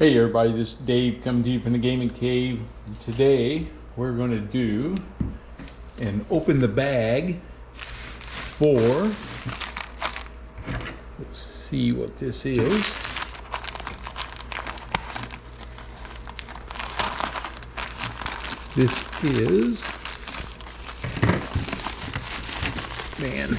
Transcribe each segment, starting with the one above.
Hey everybody, this is Dave coming to you from the Gaming Cave. And today we're going to do and open the bag for, let's see what this is. This is, man.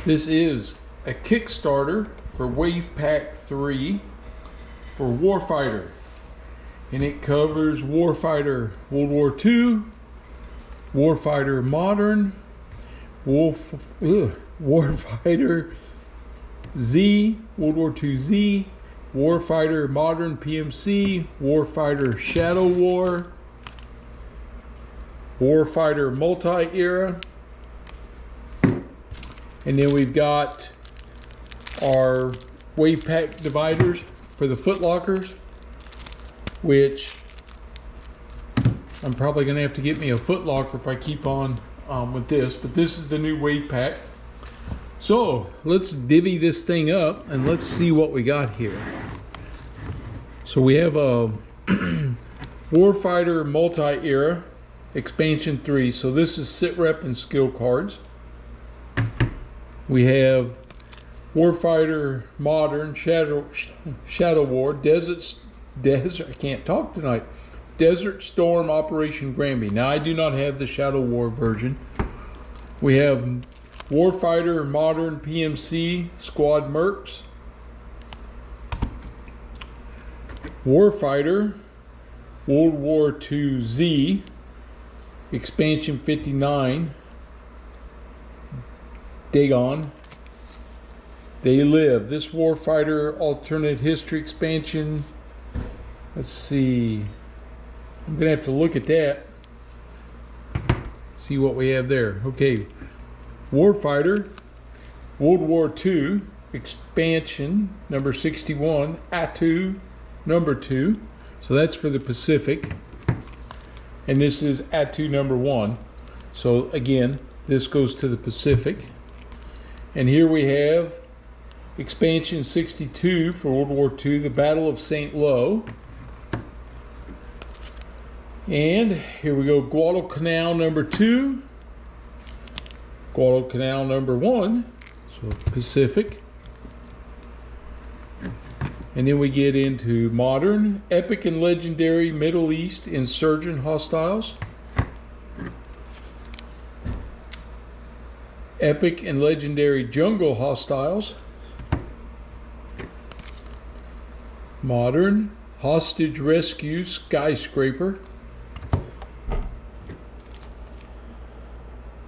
This is a Kickstarter for Wave Pack 3 for Warfighter, and it covers Warfighter World War II, Warfighter Modern, Warfighter Z, World War II Z, Warfighter Modern PMC, Warfighter Shadow War, Warfighter Multi-Era, and then we've got our Wave Pack dividers for the footlockers, which I'm probably going to have to get me a footlocker if I keep on with this, but this is the new Wave Pack. So let's divvy this thing up and let's see what we got here. So we have a Warfighter Multi-Era Expansion 3. So this is sit rep and skill cards. We have Warfighter Modern Shadow War Desert I can't talk tonight. Desert Storm Operation Granby. Now I do not have the Shadow War version. We have Warfighter Modern PMC Squad Mercs. Warfighter World War II Z Expansion 59. Dagon. They Live. This Warfighter alternate history expansion. Let's see. I'm gonna have to look at that. See what we have there. Okay. Warfighter World War II expansion number 61. A2 number 2. So that's for the Pacific. And this is A2 number 1. So again, this goes to the Pacific. And here we have expansion 62 for World War II, the Battle of St. Lo. And here we go, Guadalcanal number 2, Guadalcanal number 1, so Pacific. And then we get into modern, epic and legendary Middle East Insurgent Hostiles. Epic and legendary Jungle Hostiles. Modern Hostage Rescue Skyscraper.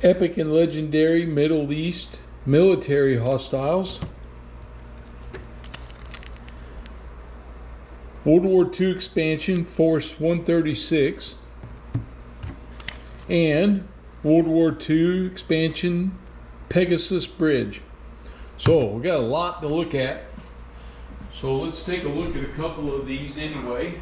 Epic and legendary Middle East Military Hostiles. World War II expansion Force 136. And World War II expansion Pegasus Bridge. So we got a lot to look at. So let's take a look at a couple of these anyway.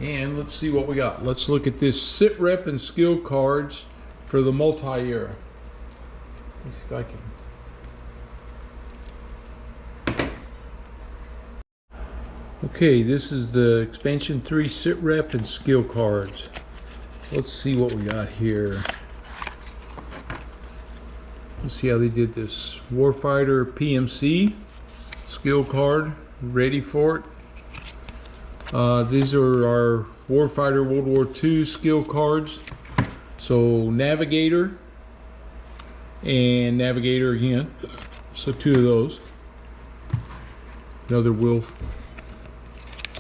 And let's see what we got. Let's look at this sit rep and skill cards for the multi-era. Let's see if I can. Okay, this is the expansion 3 sit rep and skill cards. Let's see what we got here. Let's see how they did this. Warfighter PMC skill card, ready for it. These are our Warfighter World War II skill cards. So Navigator and Navigator again. So 2 of those. Another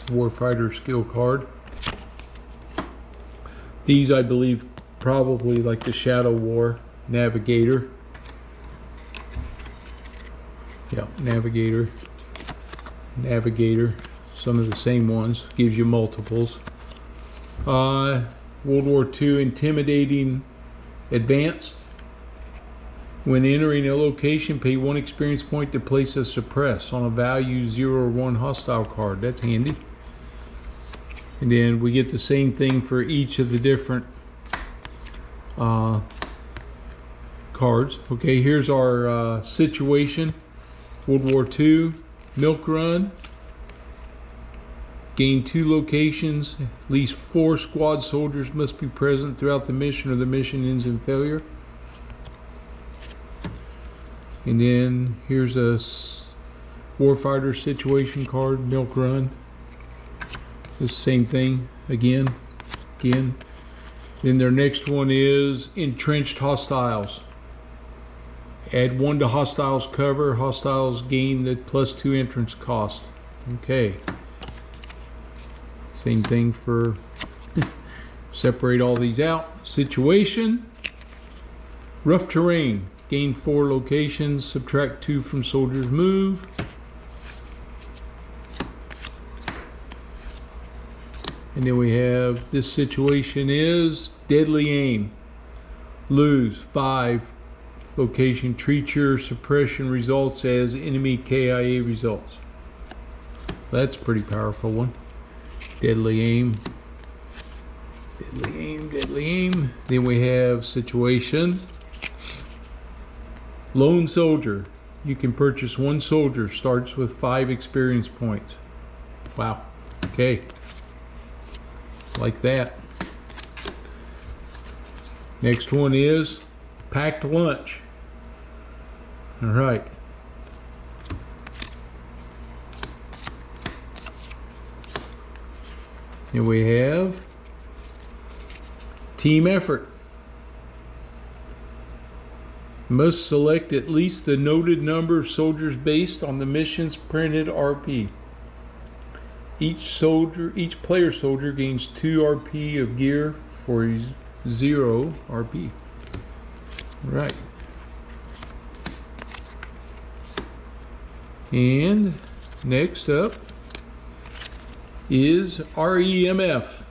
Warfighter skill card. These I believe probably like the Shadow War Navigator. Yeah, Navigator, some of the same ones, gives you multiples. World War II Intimidating Advance. When entering a location, pay 1 experience point to place a suppress on a value 0 or 1 hostile card. That's handy. And then we get the same thing for each of the different cards. Okay, here's our situation. World War II, milk run. Gain 2 locations. At least 4 squad soldiers must be present throughout the mission or the mission ends in failure. And then here's a Warfighter situation card, milk run. The same thing again. Then their next one is entrenched hostiles. Add 1 to hostiles cover. Hostiles gain the +2 entrance cost. Okay. Same thing for separate all these out. Situation. Rough terrain. Gain 4 locations. Subtract 2 from soldiers' move. And then we have this situation is deadly aim. Lose 5 location. Treat your suppression results as enemy KIA results. That's a pretty powerful one. Deadly aim. Deadly aim. Then we have situation. Lone soldier. You can purchase 1 soldier. Starts with 5 experience points. Wow. Okay. Like that. Next one is packed lunch. All right. And we have team effort. Must select at least the noted number of soldiers based on the mission's printed RP. Each player soldier gains 2 RP of gear for 0 RP. Right. And next up is REMF.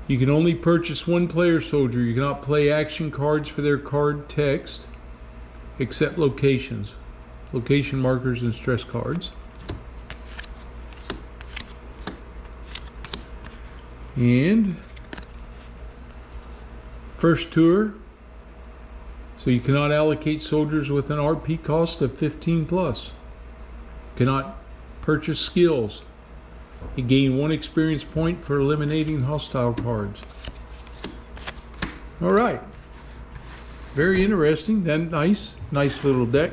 You can only purchase 1 player soldier. You cannot play action cards for their card text except locations, location markers and stress cards. And first tour, so you cannot allocate soldiers with an RP cost of 15 plus. Cannot purchase skills. You gain 1 experience point for eliminating hostile cards. All right, very interesting. Then nice little deck.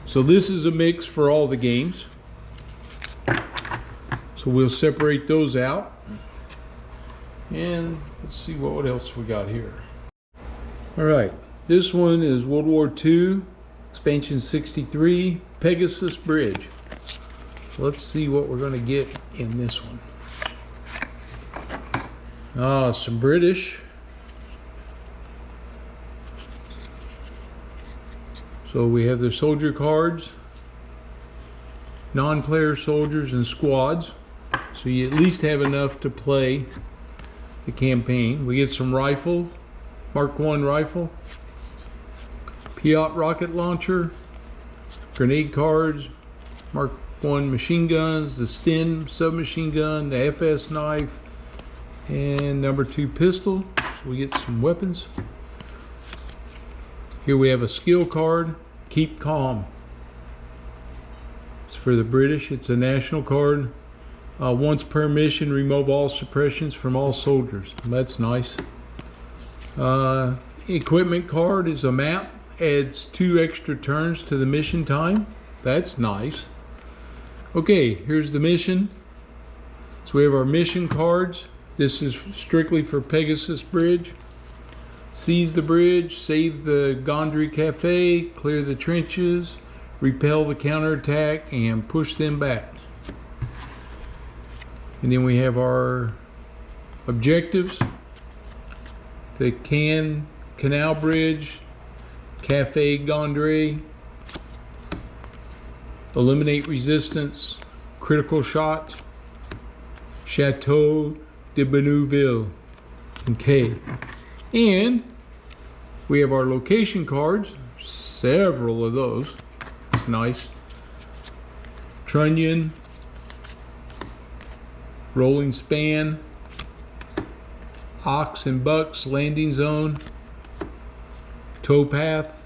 So this is a mix for all the games. So we'll separate those out. And let's see what else we got here. All right, this one is World War II, expansion 63, Pegasus Bridge. So let's see what we're going to get in this one. Some British. So we have the soldier cards, non-player soldiers and squads. So you at least have enough to play the campaign. We get some rifle, Mark I rifle, Piat rocket launcher, grenade cards, Mark I machine guns, the Sten submachine gun, the FS knife, and number 2 pistol. So we get some weapons. Here we have a skill card, Keep Calm. It's for the British. It's a national card. Once per mission, remove all suppressions from all soldiers. That's nice. Equipment card is a map. Adds 2 extra turns to the mission time. That's nice. Okay, here's the mission. So we have our mission cards. This is strictly for Pegasus Bridge. Seize the bridge, save the Gondry Cafe, clear the trenches, repel the counterattack, and push them back. And then we have our objectives. The Canal Bridge, Cafe Gondry, eliminate resistance, critical shot, Chateau de Benouville. Okay. And we have our location cards, several of those. It's nice. Trunnion, rolling span, ox and bucks landing zone, towpath,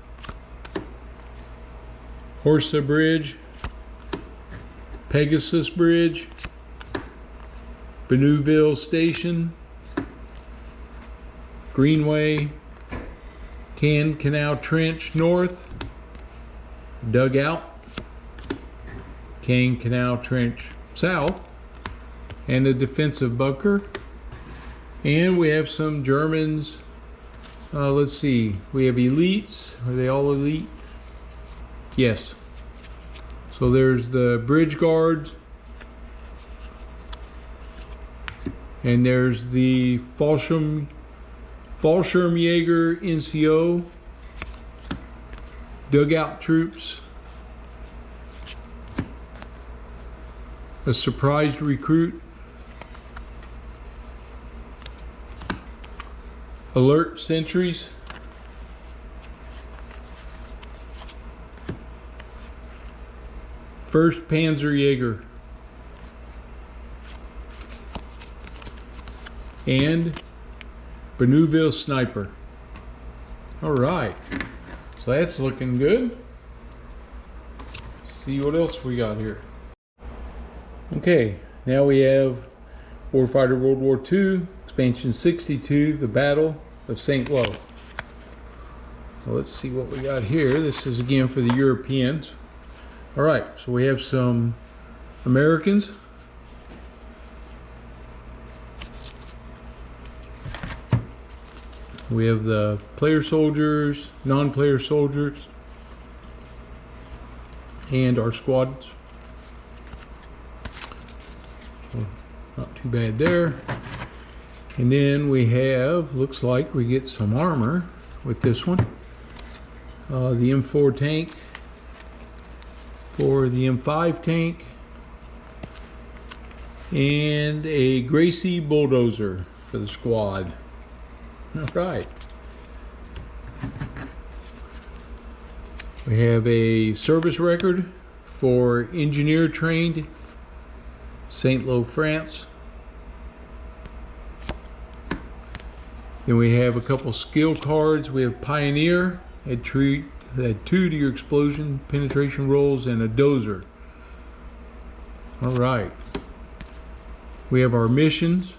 Horsa Bridge, Pegasus Bridge, Benouville Station, Greenway, Canal Trench North, Dugout, Canal Trench South, and a defensive bunker. And we have some Germans. Let's see, we have elites. Are they all elite? Yes. So there's the bridge guards, and there's the Fallschirmjäger NCO, dugout troops, a surprised recruit, alert sentries, First Panzerjäger, and Benouville Sniper. All right, so that's looking good. Let's see what else we got here. Okay, now we have Warfighter World War II, Expansion 62, The Battle of St. Lo. Well, let's see what we got here. This is again for the Europeans. All right, so we have some Americans. We have the player soldiers, non-player soldiers, and our squads. So not too bad there. And then we have, looks like we get some armor with this one. The M4 tank for the M5 tank, and a Gracie bulldozer for the squad. All right. We have a service record for engineer trained, St. Lo, France. Then we have a couple skill cards. We have Pioneer, had 2 to your explosion penetration rolls, and a dozer. All right. We have our missions,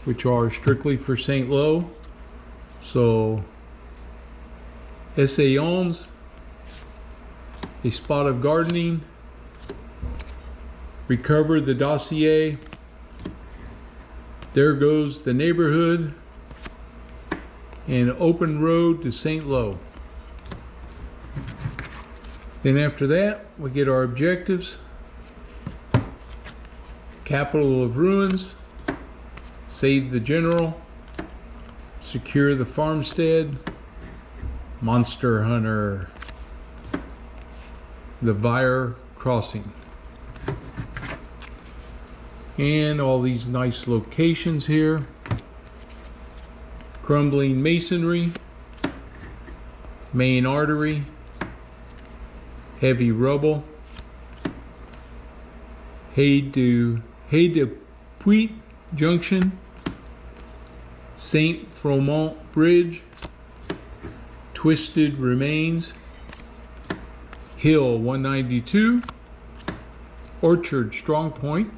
which are strictly for St. Lo. So, Essayons, a spot of gardening, recover the dossier, there goes the neighborhood, and open road to St. Lo. Then after that, we get our objectives. Capital of Ruins, save the general, secure the farmstead, Monster Hunter, the Vire Crossing. And all these nice locations here. Crumbling Masonry, Main Artery, Heavy Rubble, Hay de Puit Junction, Saint Fromont Bridge, Twisted Remains, Hill 192, Orchard Strong Point,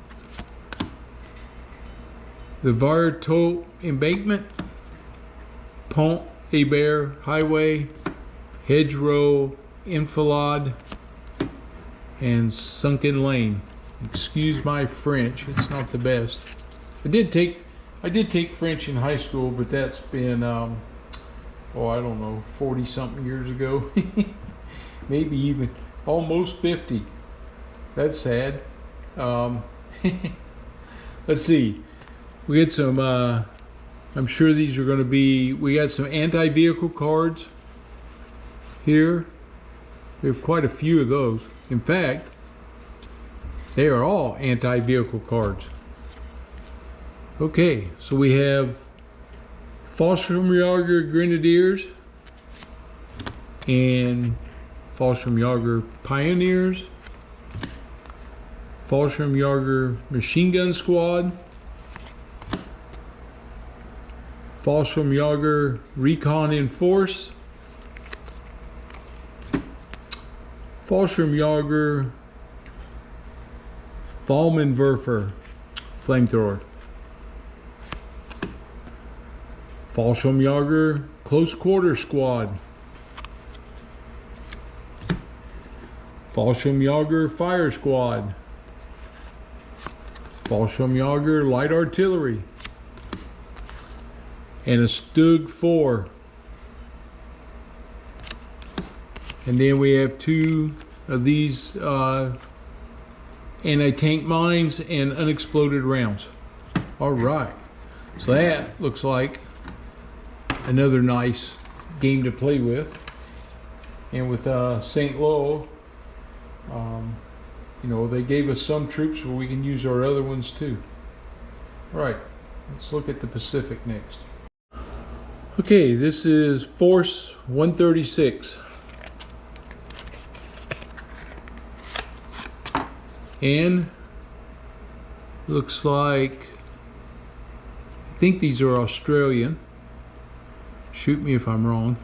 the Varto Embankment, Pont Hébert Highway, Hedgerow Enfilade, and Sunken Lane. Excuse my French, it's not the best. I did take French in high school, but that's been oh, I don't know, 40 something years ago. Maybe even almost 50. That's sad. Let's see, we get some I'm sure these are going to be, we got some anti-vehicle cards here. We have quite a few of those. In fact, they are all anti-vehicle cards. Okay, so we have Fallschirmjäger Grenadiers and Fallschirmjäger Pioneers, Fallschirmjäger Machine Gun Squad, Fallschirmjäger Recon in Force, Fallschirmjäger Fallmanwerfer Flamethrower, Fallschirmjäger Close Quarter Squad, Fallschirmjäger Fire Squad, Fallschirmjäger Light Artillery, and a Stug 4. And then we have 2 of these anti-tank mines and unexploded rounds. All right, so that looks like another nice game to play with. And with St. Lo, you know, they gave us some troops, but we can use our other ones too. All right, let's look at the Pacific next. Okay, this is Force 136. And looks like, I think these are Australian. Shoot me if I'm wrong.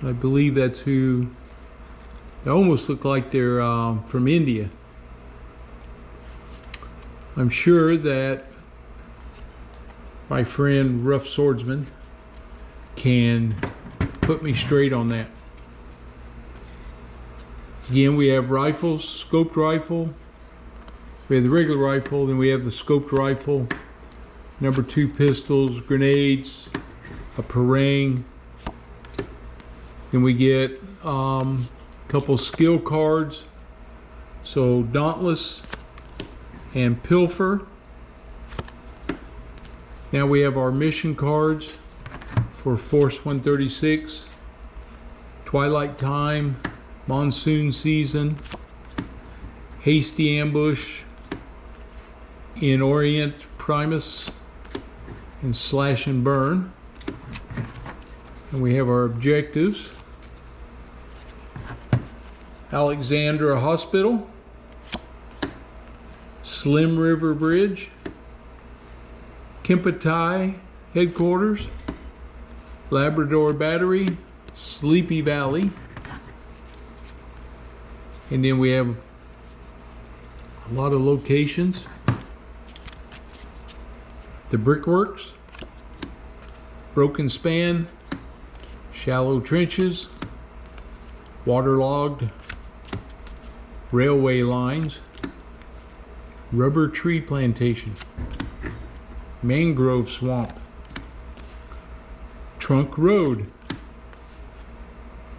I believe that's who. They almost look like they're from India. I'm sure that my friend Rough Swordsman can put me straight on that. Again, we have rifles, scoped rifle. We have the regular rifle, then we have the scoped rifle, number 2 pistols, grenades, a parang. Then we get a couple skill cards, so Dauntless and Pilfer. Now we have our mission cards for Force 136, Twilight Time, Monsoon Season, Hasty Ambush, in Orient Primus, and Slash and Burn. And we have our objectives. Alexandra Hospital, Slim River Bridge, Kempeitai Headquarters, Labrador Battery, Sleepy Valley, and then we have a lot of locations. The Brickworks, Broken Span, Shallow Trenches, Waterlogged Railway Lines, Rubber Tree Plantation, Mangrove Swamp, Trunk Road,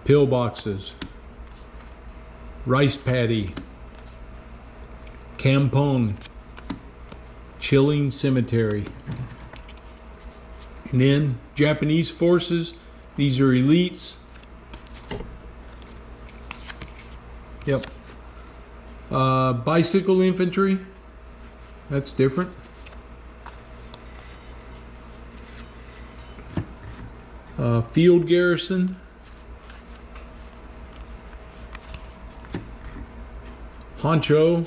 Pillboxes, Rice Paddy, Kampong, Chilling Cemetery. And then Japanese forces, these are elites. Yep. Bicycle infantry, that's different. Field garrison, Honcho,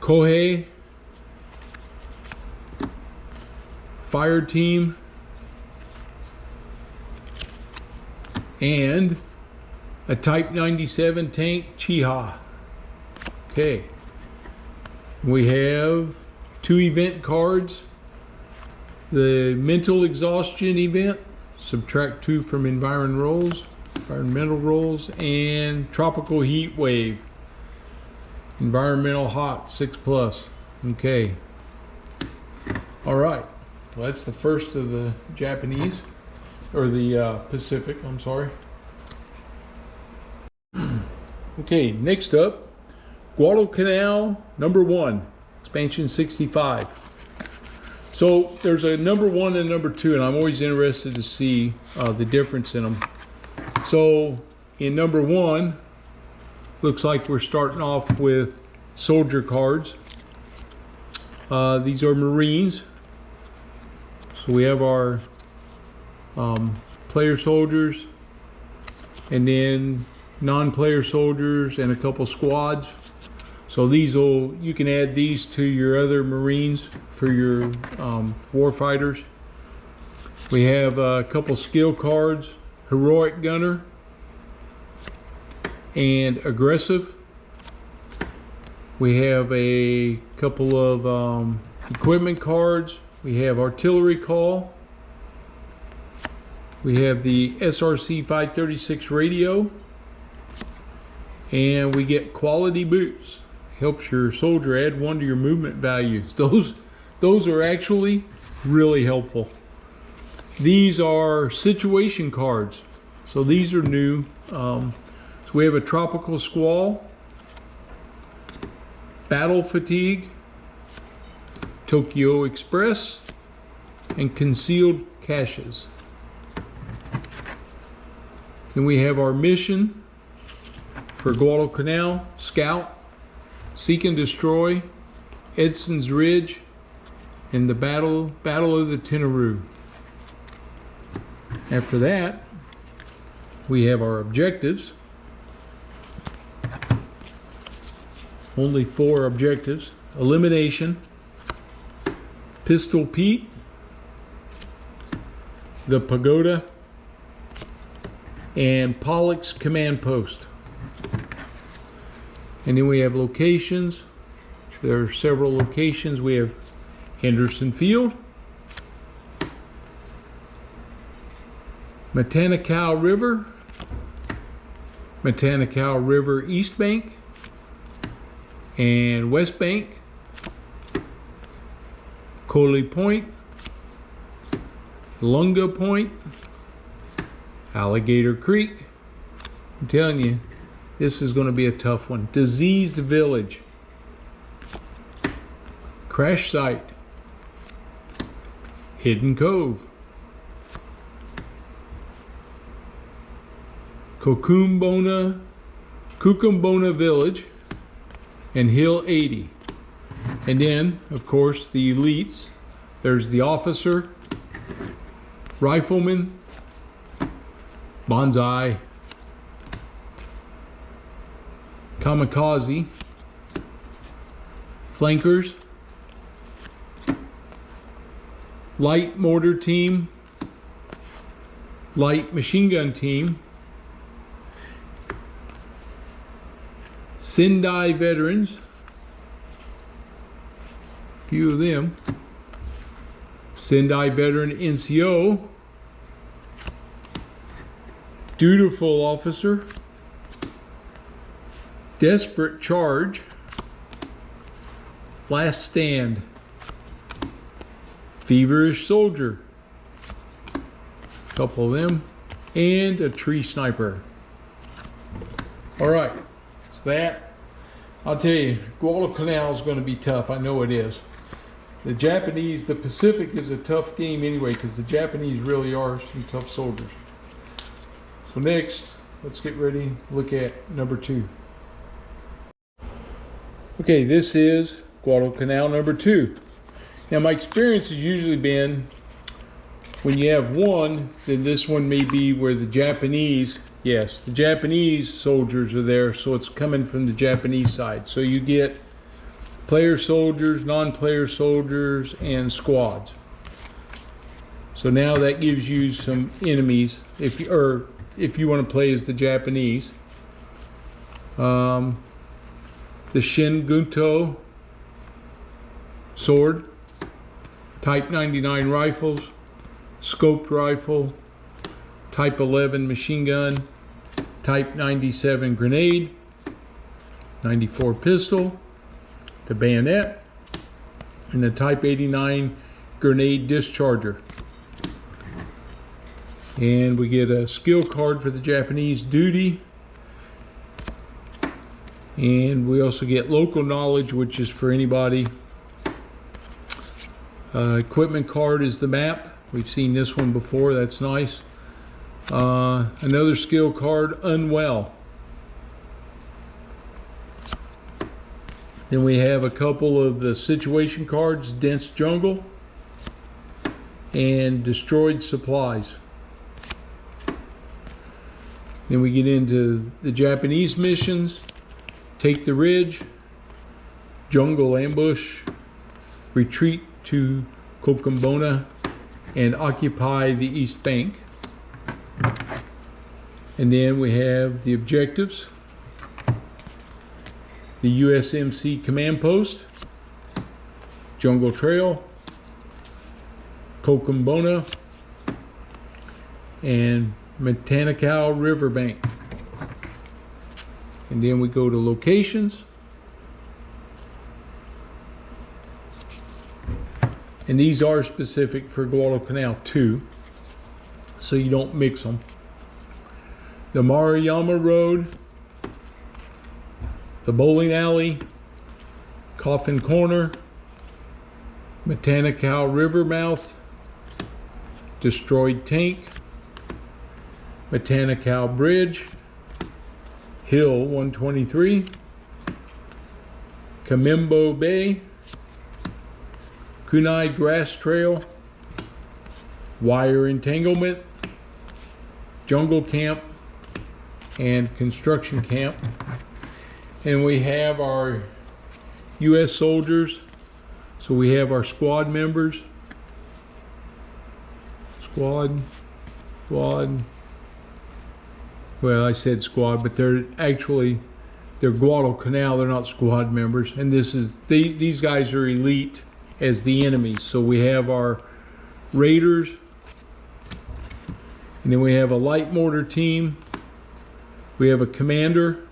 Kohei, fire team, and a Type 97 tank Chiha. Okay, we have 2 event cards. The mental exhaustion event, subtract 2 from environmental rolls, and tropical heat wave, environmental hot 6+. Okay, all right, well, that's the first of the Japanese, or the Pacific, I'm sorry. Okay, next up, Guadalcanal number 1, expansion 65. So there's a number 1 and number 2, and I'm always interested to see the difference in them. So in number 1, looks like we're starting off with soldier cards. These are Marines. So we have our player soldiers, and then non-player soldiers, and a couple squads. So you can add these to your other Marines for your warfighters. We have a couple skill cards, Heroic Gunner and Aggressive. We have a couple of equipment cards. We have Artillery Call. We have the SRC 536 radio. And we get Quality Boots. Helps your soldier add 1 to your movement values. Those are actually really helpful. These are situation cards. So these are new. So we have a Tropical Squall, Battle Fatigue, Tokyo Express, and Concealed Caches. Then we have our mission for Guadalcanal, Scout, Seek and Destroy, Edson's Ridge, and the Battle of the Tenaroo. After that, we have our objectives. Only 4 objectives. Elimination, Pistol Pete, the Pagoda, and Pollock's Command Post. And then we have locations. There are several locations. We have Henderson Field, Matanacao River, Matanacao River East Bank and West Bank, Coley Point, Lunga Point, Alligator Creek. I'm telling you, this is going to be a tough one. Diseased Village, Crash Site, Hidden Cove, Cucumbona Village, and Hill 80. And then, of course, the elites. There's the Officer, Rifleman, Bonsai, Kamikaze, Flankers, Light Mortar Team, Light Machine Gun Team, Sendai Veterans, a few of them, Sendai Veteran NCO, Dutiful Officer, Desperate Charge, Last Stand, Feverish Soldier, a couple of them, and a Tree Sniper. All right, so that, I'll tell you, Guadalcanal is going to be tough. I know it is. The Japanese, the Pacific is a tough game anyway, because the Japanese really are some tough soldiers. So next, let's get ready to look at number 2. Okay, this is Guadalcanal number 2. Now my experience has usually been when you have one, then this one may be where the Japanese, yes, the Japanese soldiers are there, so it's coming from the Japanese side. So you get player soldiers, non-player soldiers, and squads. So now that gives you some enemies if you want to play as the Japanese. The Shingunto sword, Type 99 rifles, scoped rifle, Type 11 machine gun, Type 97 grenade, 94 pistol, the bayonet, and the Type 89 grenade discharger. And we get a skill card for the Japanese duty. And we also get local knowledge, which is for anybody. Equipment card is the map. We've seen this one before. That's nice. Another skill card, Unwell. Then we have a couple of the situation cards, Dense Jungle and Destroyed Supplies. Then we get into the Japanese missions, Take the Ridge, Jungle Ambush, Retreat to Kokumbona, and Occupy the East Bank. And then we have the objectives, the USMC Command Post, Jungle Trail, Kokumbona, and Metanakau Riverbank. And then we go to locations. And these are specific for Guadalcanal too, so you don't mix them. The Maruyama Road, the Bowling Alley, Coffin Corner, Metanakau River Mouth, Destroyed Tank, Metanakau Bridge, Hill 123, Kamimbo Bay, Kunai Grass Trail, Wire Entanglement, Jungle Camp, and Construction Camp. And we have our U.S. soldiers. So we have our squad members. Squad. Well, I said squad, but they're Guadalcanal. They're not squad members. And these guys are elite as the enemies. So we have our raiders, and then we have a light mortar team. We have a commander.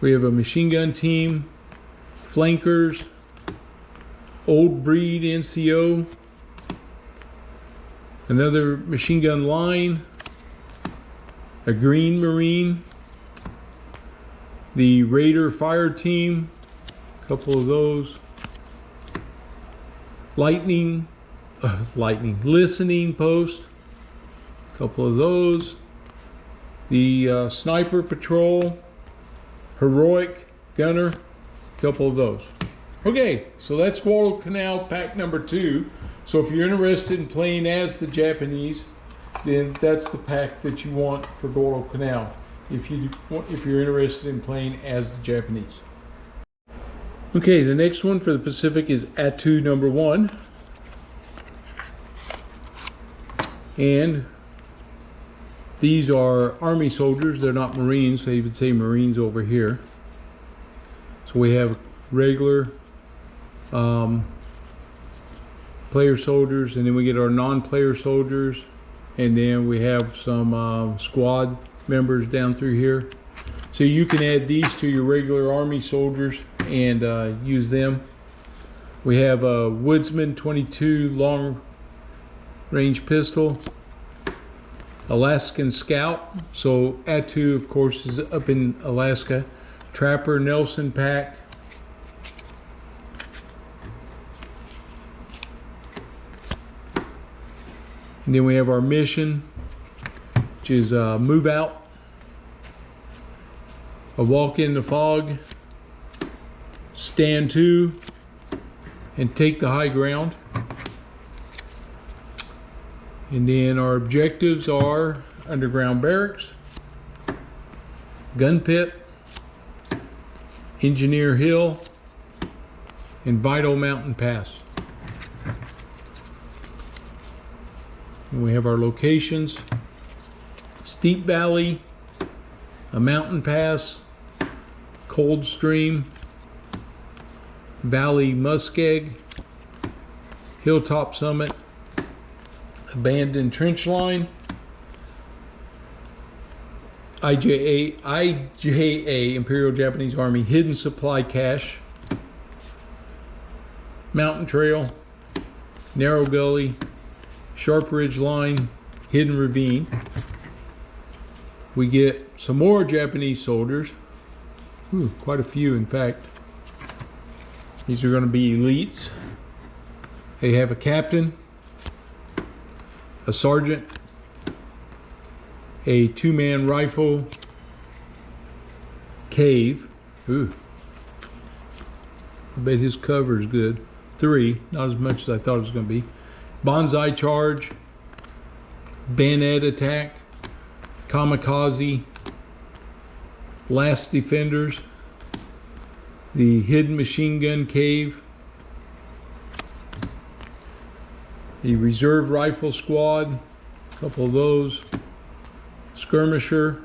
We have a machine gun team, flankers, old breed NCO, another machine gun line, a green Marine, the Raider fire team, a couple of those, listening post, a couple of those, the sniper patrol, heroic gunner, a couple of those. Okay, so that's Guadalcanal pack number 2. So if you're interested in playing as the Japanese, then that's the pack that you want for Guadalcanal. If you're interested in playing as the Japanese. Okay, the next one for the Pacific is Attu number 1. And these are Army soldiers. They're not Marines. They would say Marines over here. So we have regular player soldiers, and then we get our non-player soldiers, and then we have some squad members down through here. So you can add these to your regular Army soldiers and use them. We have a Woodsman 22 long range pistol, Alaskan Scout. So Attu, of course, is up in Alaska. Trapper Nelson pack. And then we have our mission, which is move out, a walk in the fog, stand to, and take the high ground. And then our objectives are underground barracks, gun pit, Engineer Hill, and Vital Mountain Pass. And we have our locations: Steep Valley, a mountain pass, Cold Stream, Valley Muskeg, Hilltop Summit, Abandoned Trench Line, IJA Imperial Japanese Army Hidden Supply Cache, Mountain Trail, Narrow Gully, Sharp Ridge Line, Hidden Ravine. We get some more Japanese soldiers. Quite a few, in fact. These are going to be elites. They have a captain, a sergeant, a 2-man rifle, cave. I bet his cover is good. 3, not as much as I thought it was going to be. Bonsai charge, bayonet attack, kamikaze, last defenders, the hidden machine gun cave, the reserve rifle squad, a couple of those, skirmisher,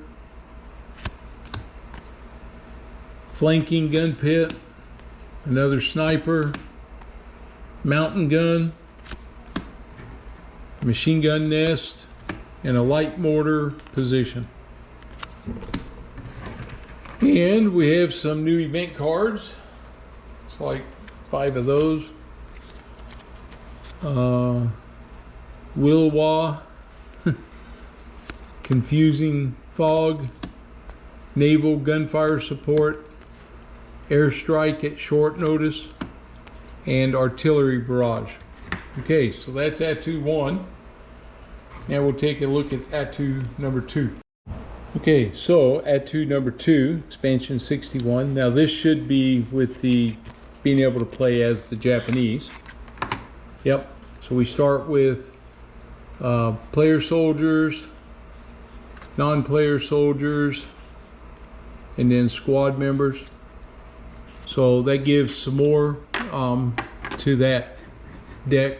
flanking gun pit, another sniper, mountain gun, machine gun nest, and a light mortar position. And we have some new event cards. It's like 5 of those. Wilwa, confusing fog, naval gunfire support, airstrike at short notice, and artillery barrage. Okay, so that's Atu 1. Now we'll take a look at Atu number 2. Okay, so Atu number 2, expansion 61. Now this should be with the being able to play as the Japanese. Yep, so we start with player soldiers, non-player soldiers, and then squad members. So that gives some more to that deck.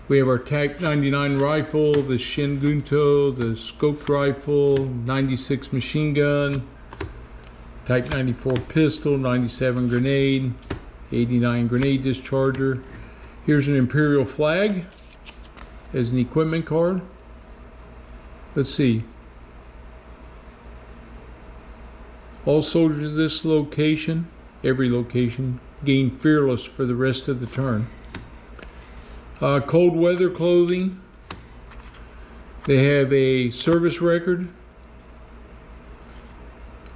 We have our TAC 99 rifle, the Shingunto, the scoped rifle, 96 machine gun, Type 94 pistol, 97 grenade, 89 grenade discharger. Here's an Imperial flag as an equipment card. Let's see. All soldiers of this location, every location, gain fearless for the rest of the turn. Cold weather clothing. They have a service record.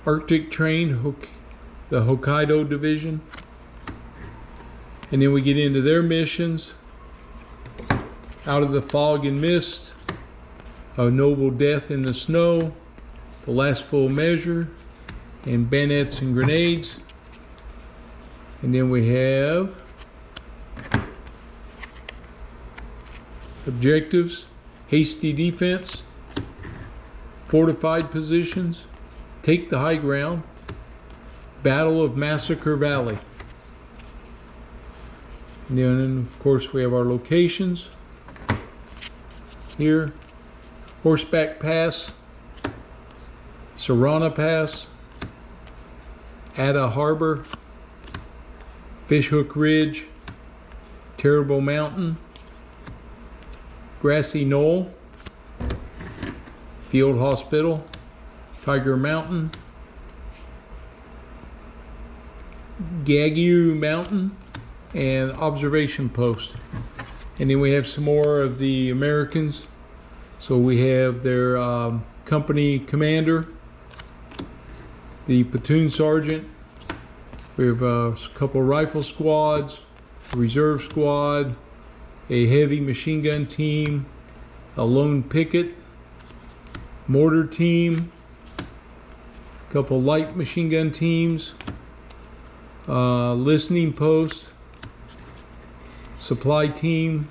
Arctic train, the Hokkaido division. And then we get into their missions. Out of the fog and mist, a noble death in the snow, the last full measure, and bayonets and grenades. And then we have objectives, hasty defense, fortified positions, take the high ground, Battle of Massacre Valley. And then of course we have our locations here. Horseback Pass, Sarana Pass, Ada Harbor, Fishhook Ridge, Terrible Mountain, Grassy Knoll, Field Hospital, Tiger Mountain, Gagu Mountain, and Observation Post. And then we have some more of the Americans. So we have their company commander, the platoon sergeant. We have a couple rifle squads, a reserve squad, a heavy machine gun team, a lone picket, mortar team, a couple light machine gun teams, listening post, supply team,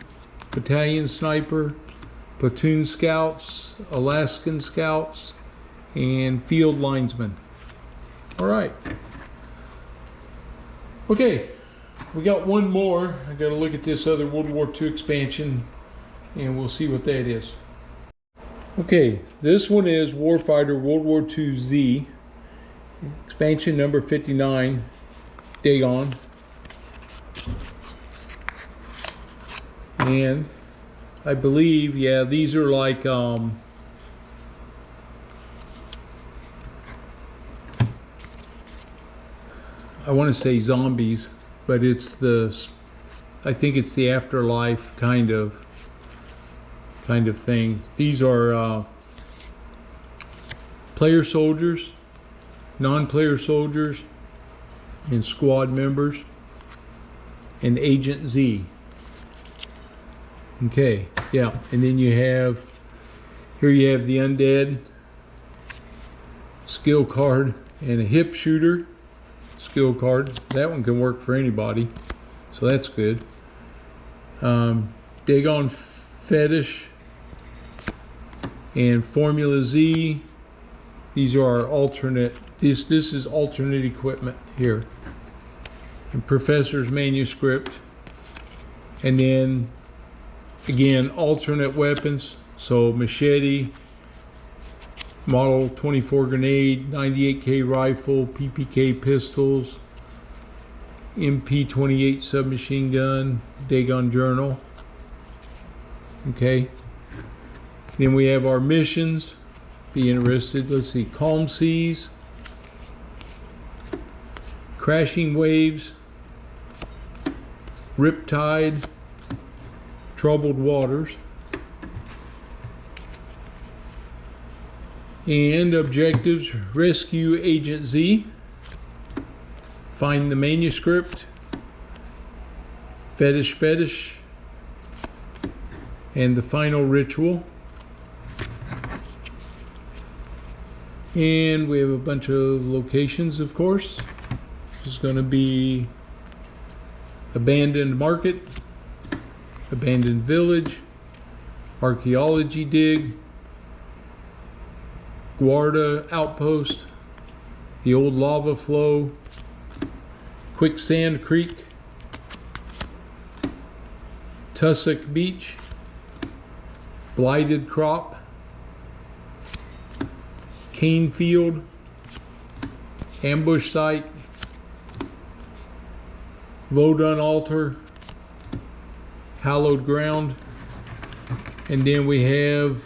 battalion sniper, platoon scouts, Alaskan scouts, and field linesmen. All right. Okay, we got one more. I got to look at this other World War II expansion, and we'll see what that is. Okay, this one is Warfighter World War II Z, expansion number 59, Dagon. And I believe, yeah, these are like I want to say zombies, but it's I think it's the afterlife kind of thing. These are player soldiers, non-player soldiers, and squad members, and Agent Z. Okay, yeah, and then you have here you have the undead skill card and a hip shooter skill card. That one can work for anybody, so that's good. Dagon Fetish and Formula Z. These are our alternate. This is alternate equipment here. And Professor's Manuscript. And then again, alternate weapons. So machete, Model 24 grenade, 98K rifle, PPK pistols, MP28 submachine gun, Dagon journal. Okay. Then we have our missions. Be interested. Let's see. Calm seas, crashing waves, riptide, troubled waters. And objectives: rescue Agent Z, find the manuscript, fetish, and the final ritual. And we have a bunch of locations, of course. This is going to be abandoned market, abandoned village, archaeology dig, Guarda outpost, the old lava flow, quicksand creek, tussock beach, blighted crop, cane field, ambush site, Vodun altar, hallowed ground, and then we have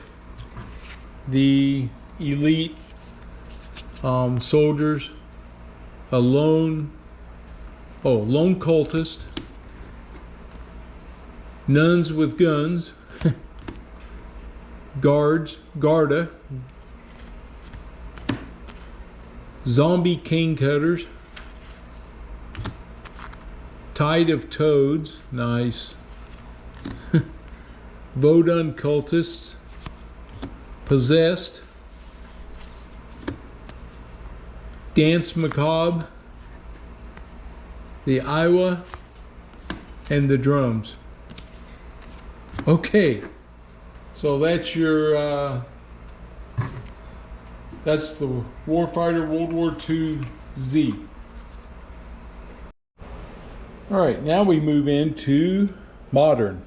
the elite soldiers, a lone cultist, nuns with guns, guards, Garda, zombie cane cutters, tide of toads, nice, Vodun cultists, possessed, dance macabre, the Iowa, and the drums. Okay, so that's your that's the Warfighter World War II Z. All right, now we move into modern,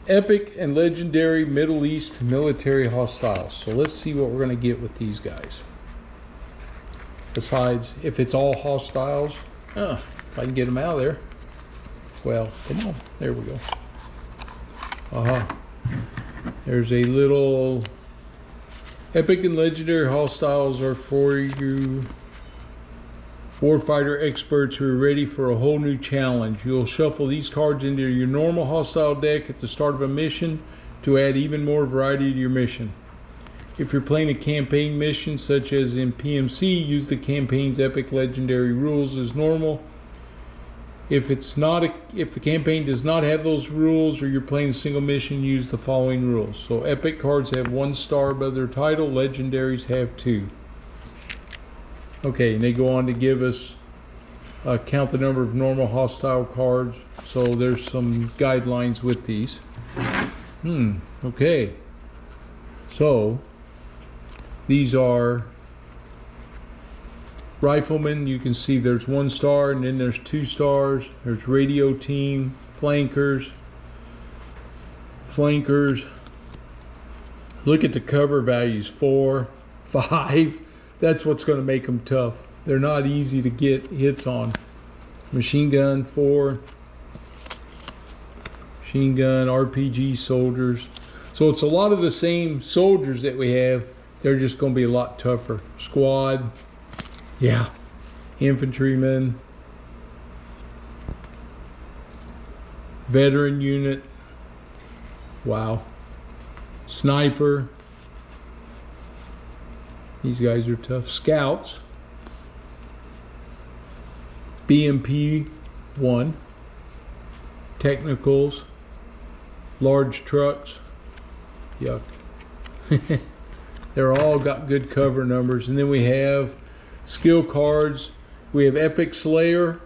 epic and legendary Middle East military hostiles. So let's see what we're going to get with these guys. Besides, if it's all hostiles, if I can get them out of there. Well, come on, there we go. There's a little epic and legendary hostiles are for you warfighter experts who are ready for a whole new challenge. You'll shuffle these cards into your normal hostile deck at the start of a mission to add even more variety to your mission. If you're playing a campaign mission such as in PMC, use the campaign's epic legendary rules as normal. If the campaign does not have those rules, or you're playing a single mission, use the following rules. So epic cards have 1 star above their title, legendaries have 2. Okay, and they go on to give us count the number of normal hostile cards. So there's some guidelines with these. Okay. So these are riflemen. You can see there's 1 star, and then there's 2 stars. There's radio team, flankers. Look at the cover values: 4, 5. That's what's going to make them tough. They're not easy to get hits on. Machine gun, 4. Machine gun, RPG soldiers. So it's a lot of the same soldiers that we have. They're just going to be a lot tougher. Squad. Yeah. Infantrymen. Veteran unit. Wow. Sniper. These guys are tough. Scouts. BMP 1. Technicals. Large trucks. Yuck. They're all got good cover numbers. And then we have skill cards. We have Epic Slayer.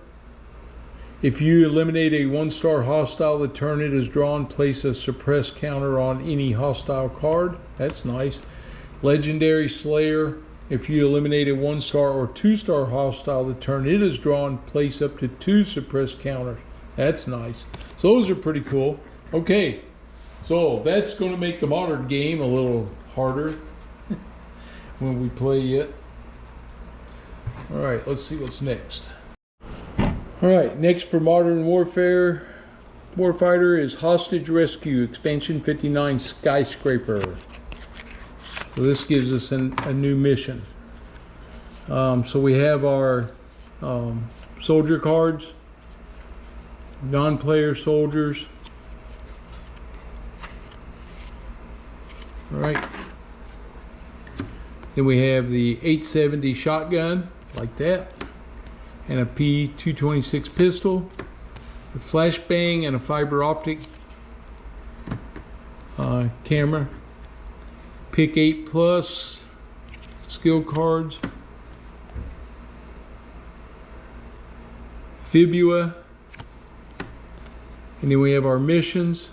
If you eliminate a 1-star hostile, the turn it is drawn, place a suppress counter on any hostile card. That's nice. Legendary Slayer. If you eliminate a 1-star or 2-star hostile, the turn it is drawn, place up to 2 suppress counters. That's nice. So those are pretty cool. Okay, so that's going to make the modern game a little harder when we play it. All right, let's see what's next. All right, next for Modern Warfighter is Hostage Rescue, Expansion 59 Skyscraper. So this gives us a new mission. So we have our soldier cards, non-player soldiers. All right. Then we have the 870 shotgun, like that, and a P226 pistol, a flashbang, and a fiber optic camera. Pick 8 plus skill cards. Fibula. And then we have our missions.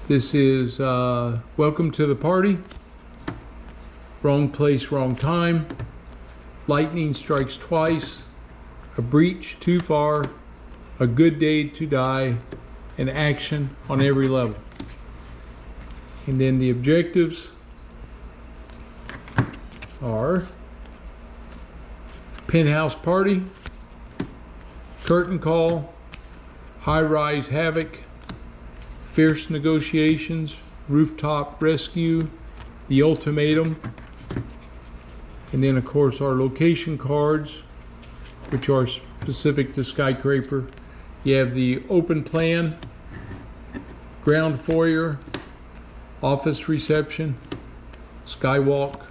This is Welcome to the Party. Wrong place, wrong time. Lightning strikes twice. A breach too far. A good day to die. And action on every level. And then the objectives are Penthouse Party, Curtain Call, High Rise Havoc, Fierce Negotiations, Rooftop Rescue, The Ultimatum, and then of course our location cards, which are specific to Skyscraper. You have the Open Plan, Ground Foyer, Office Reception, Skywalk,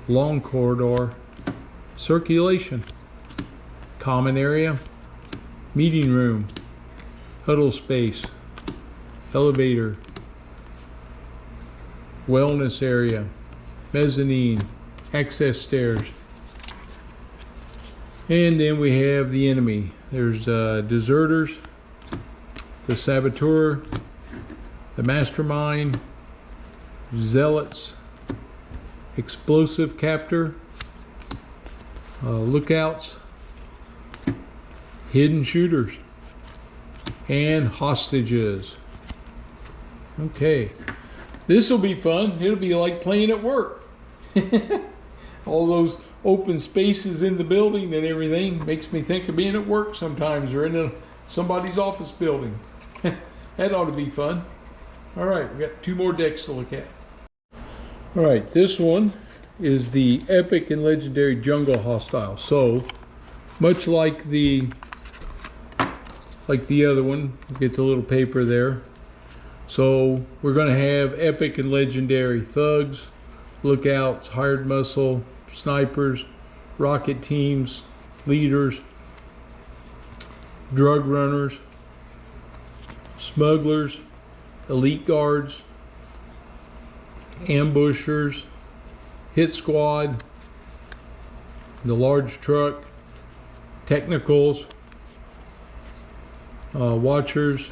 Long Corridor, Circulation, Common Area, Meeting Room, Huddle Space, Elevator, Wellness Area, Mezzanine, Access Stairs. And then we have the enemy. There's Deserters, the Saboteur, the Mastermind, Zealots, Explosive Captor, Lookouts, Hidden Shooters, and Hostages. Okay, this will be fun. It'll be like playing at work. All those open spaces in the building and everything makes me think of being at work sometimes, or in somebody's office building. That ought to be fun. All right, we got 2 more decks to look at. All right, this one is the Epic and Legendary Jungle Hostile. So much like the other one, get the little paper there. So we're going to have Epic and Legendary Thugs, Lookouts, Hired Muscle, Snipers, Rocket Teams, Leaders, Drug Runners, Smugglers, Elite Guards, Ambushers, Hit Squad, the Large Truck, Technicals, Watchers,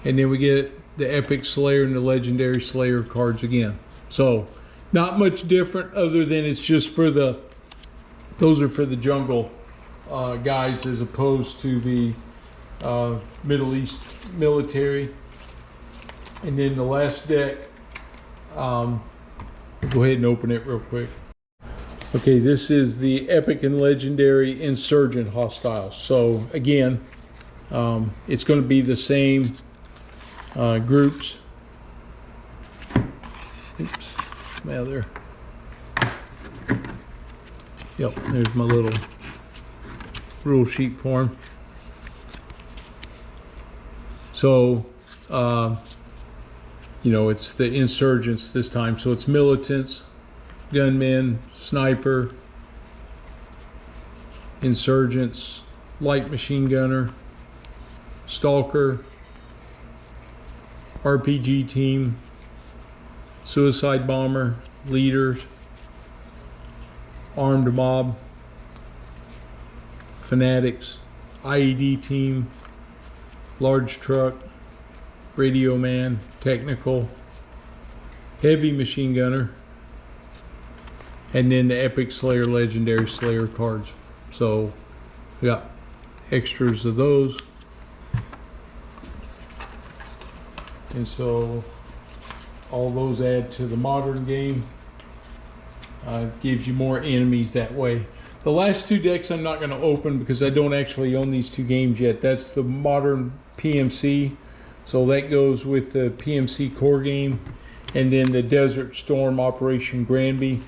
and then we get the Epic Slayer and the Legendary Slayer cards again. So not much different, other than it's just for those are for the jungle guys, as opposed to the Middle East military. And then the last deck, go ahead and open it real quick. Okay, this is the Epic and Legendary Insurgent Hostile. So again, it's going to be the same groups. Oops, now there. Yep, there's my little rule sheet form. So, you know, it's the insurgents this time. So it's militants, gunmen, sniper, insurgents, light machine gunner, stalker, RPG team, suicide bomber, leaders, armed mob, fanatics, IED team, large truck, radio man, technical, heavy machine gunner, and then the epic slayer, legendary slayer cards. So we got extras of those, and so all those add to the modern game. Gives you more enemies that way. The last two decks I'm not going to open because I don't actually own these two games yet. That's the modern PMC, so that goes with the PMC core game, and then the Desert Storm Operation Granby.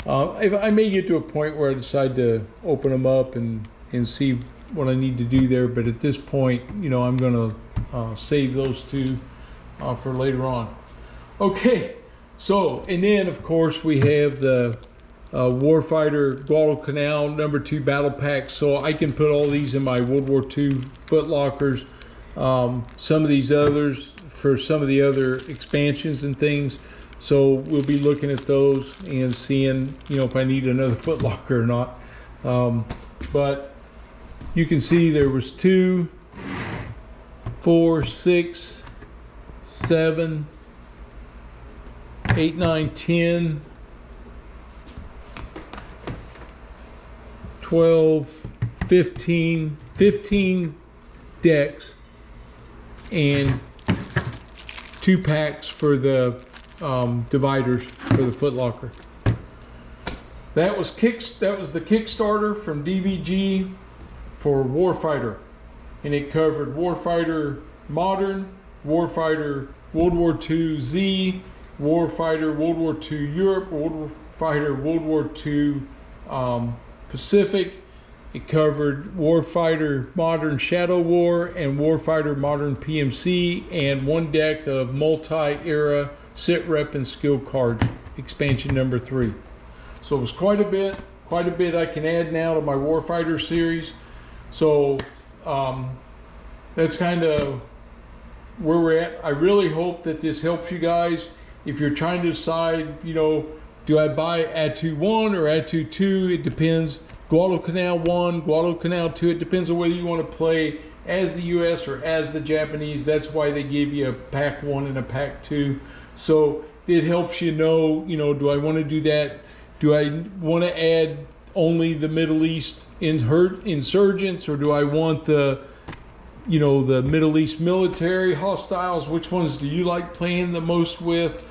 I may get to a point where I decide to open them up and see what I need to do there, but at this point, you know, I'm going to save those two for later on. Okay, so, and then of course we have the Warfighter Guadalcanal #2 battle pack. So I can put all these in my World War II footlockers. Some of these others for some of the other expansions and things. So we'll be looking at those and seeing, you know, if I need another footlocker or not. But you can see there was 2, 4, 6, 7, 8, 9, 10, 12, 15 decks and 2 packs for the dividers for the footlocker. That was the Kickstarter from DVG for Warfighter, and it covered Warfighter Modern, Warfighter World War II Z, Warfighter World War II Europe, Warfighter World War II Pacific. It covered Warfighter Modern Shadow War and Warfighter Modern PMC, and 1 deck of multi-era sit rep and skill cards, expansion number 3. So it was quite a bit I can add now to my Warfighter series. So that's kind of where we're at. I really hope that this helps you guys. If you're trying to decide, you know, do I buy Attu 1 or Attu 2? It depends. Guadalcanal 1, Guadalcanal 2, it depends on whether you want to play as the US or as the Japanese. That's why they give you a pack 1 and a pack 2. So it helps you know, do I want to do that? Do I want to add only the Middle East insurgents, or do I want the, you know, the Middle East military hostiles? Which ones do you like playing the most with?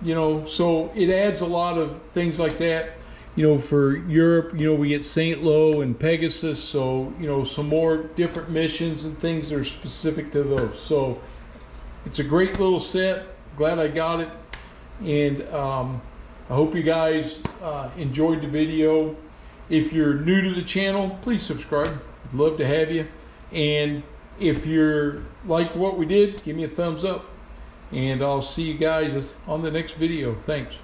You know, so it adds a lot of things like that. You know, for Europe, you know, we get St. Lo and Pegasus, so, you know, some more different missions and things that are specific to those. So it's a great little set. Glad I got it. And I hope you guys enjoyed the video. If you're new to the channel, please subscribe. I'd love to have you. And if you're like what we did, give me a thumbs up. And I'll see you guys on the next video. Thanks.